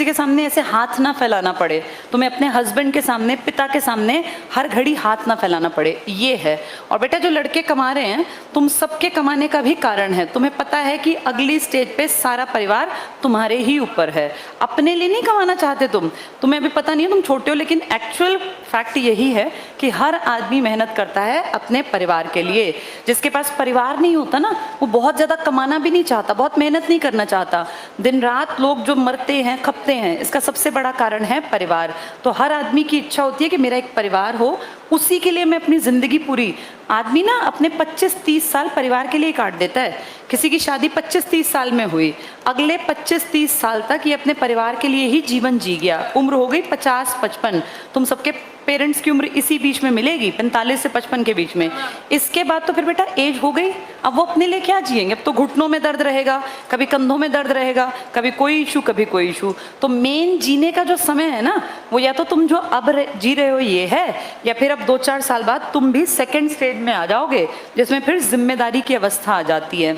किसी के सामने ऐसे हाथ ना फैलाना पड़े, तुम्हें अपने हस्बैंड के सामने, पिता के सामने हर घड़ी हाथ ना फैलाना पड़े, ये है। और बेटा जो लड़के कमा रहे हैं, तुम सबके कमाने का भी कारण है, तुम्हें पता है कि अगली स्टेज पे सारा परिवार तुम्हारे ही ऊपर है। अपने लिए नहीं कमाना चाहते तुम्हें अभी पता नहीं है, तुम छोटे हो, लेकिन एक्चुअल फैक्ट यही है कि हर आदमी मेहनत करता है अपने परिवार के लिए। जिसके पास परिवार नहीं होता ना, वो बहुत ज्यादा कमाना भी नहीं चाहता, बहुत मेहनत नहीं करना चाहता। दिन रात लोग जो मरते हैं, खपते हैं, इसका सबसे बड़ा कारण है परिवार। तो हर आदमी की इच्छा होती है कि मेरा एक परिवार हो, उसी के लिए मैं अपनी जिंदगी पूरी, आदमी ना अपने 25-30 साल परिवार के लिए काट देता है। किसी की शादी 25-30 साल में हुई, अगले 25-30 साल तक ये अपने परिवार के लिए ही जीवन जी गया। उम्र हो गई 50-55, तुम सबके पेरेंट्स की उम्र इसी बीच में मिलेगी, 45 से 55 के बीच में। इसके बाद तो फिर बेटा एज हो गई, अब वो अपने लिए क्या जिएंगे? अब तो घुटनों में दर्द रहेगा, कभी कंधों में दर्द रहेगा, कभी कोई इशू कभी कोई इशू। तो मेन जीने का जो समय है ना, वो या तो तुम जो अब जी रहे हो ये है, या फिर अब 2-4 साल बाद तुम भी सेकेंड स्टेज में आ जाओगे, जिसमें फिर जिम्मेदारी की अवस्था आ जाती है,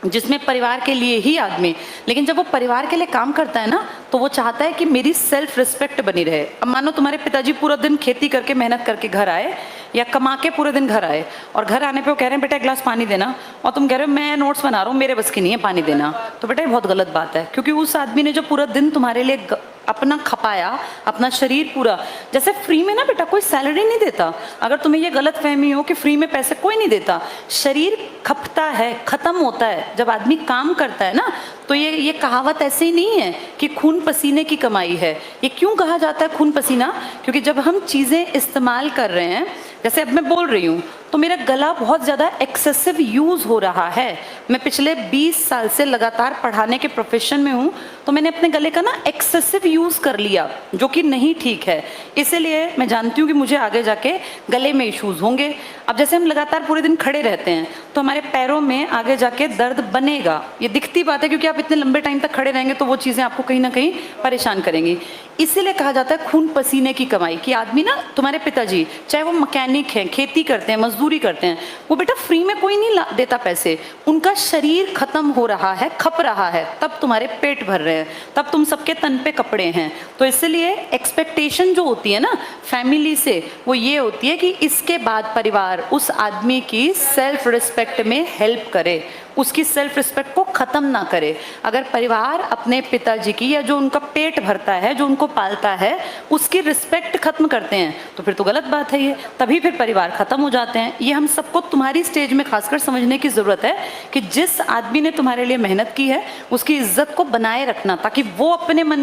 जिसमें परिवार के लिए ही आदमी, लेकिन जब वो परिवार के लिए काम करता है ना, तो वो चाहता है कि मेरी सेल्फ रिस्पेक्ट बनी रहे। अब मानो तुम्हारे पिताजी पूरा दिन खेती करके मेहनत करके घर आए, या कमा के पूरे दिन घर आए, और घर आने पे वो कह रहे हैं बेटा एक गिलास पानी देना, और तुम कह रहे हो मैं नोट्स बना रहा हूँ, मेरे बस की नहीं है पानी देना, तो बेटा ये बहुत गलत बात है। क्योंकि उस आदमी ने जो पूरा दिन तुम्हारे लिए अपना खपाया, अपना शरीर पूरा, जैसे फ्री में ना बेटा कोई सैलरी नहीं देता। अगर तुम्हें ये गलत फहमी हो कि फ्री में पैसे कोई नहीं देता, शरीर खपता है, खत्म होता है जब आदमी काम करता है ना। तो ये कहावत ऐसे ही नहीं है कि खून पसीने की कमाई है। ये क्यों कहा जाता है खून पसीना? क्योंकि जब हम चीज़ें इस्तेमाल कर रहे हैं, जैसे अब मैं बोल रही हूँ तो मेरा गला बहुत ज़्यादा एक्सेसिव यूज़ हो रहा है। मैं पिछले 20 साल से लगातार पढ़ाने के प्रोफेशन में हूँ, तो मैंने अपने गले का ना एक्सेसिव यूज़ कर लिया, जो कि नहीं ठीक है। इसीलिए मैं जानती हूँ कि मुझे आगे जाके गले में इश्यूज़ होंगे। अब जैसे हम लगातार पूरे दिन खड़े रहते हैं, तो हमारे पैरों में आगे जाके दर्द बनेगा, ये दिखती बात है, क्योंकि आप इतने लंबे टाइम तक खड़े रहेंगे तो वो चीज़ें आपको कहीं ना कहीं परेशान करेंगी। इसीलिए कहा जाता है खून पसीने की कमाई, कि आदमी ना, तुम्हारे पिताजी चाहे वो मैकेनिक हैं, खेती करते हैं, मजदूरी करते हैं, वो बेटा फ्री में कोई नहीं देता पैसे, उनका शरीर खत्म हो रहा है, खप रहा है, तब तुम्हारे पेट भर रहे हैं, तब तुम सबके तन पे कपड़े हैं। तो इसलिए एक्सपेक्टेशन जो होती है ना फैमिली से, वो ये होती है कि इसके बाद परिवार उस आदमी की सेल्फ रिस्पेक्ट में हेल्प करे, उसकी सेल्फ रिस्पेक्ट को ख़त्म ना करे। अगर परिवार अपने पिताजी की, या जो उनका पेट भरता है, जो उनको पालता है, उसकी रिस्पेक्ट खत्म करते हैं, तो फिर तो गलत बात है ये, तभी फिर परिवार ख़त्म हो जाते हैं। ये हम सबको तुम्हारी स्टेज में खासकर समझने की ज़रूरत है कि जिस आदमी ने तुम्हारे लिए मेहनत की है, उसकी इज्जत को बनाए रखना, ताकि वो अपने मन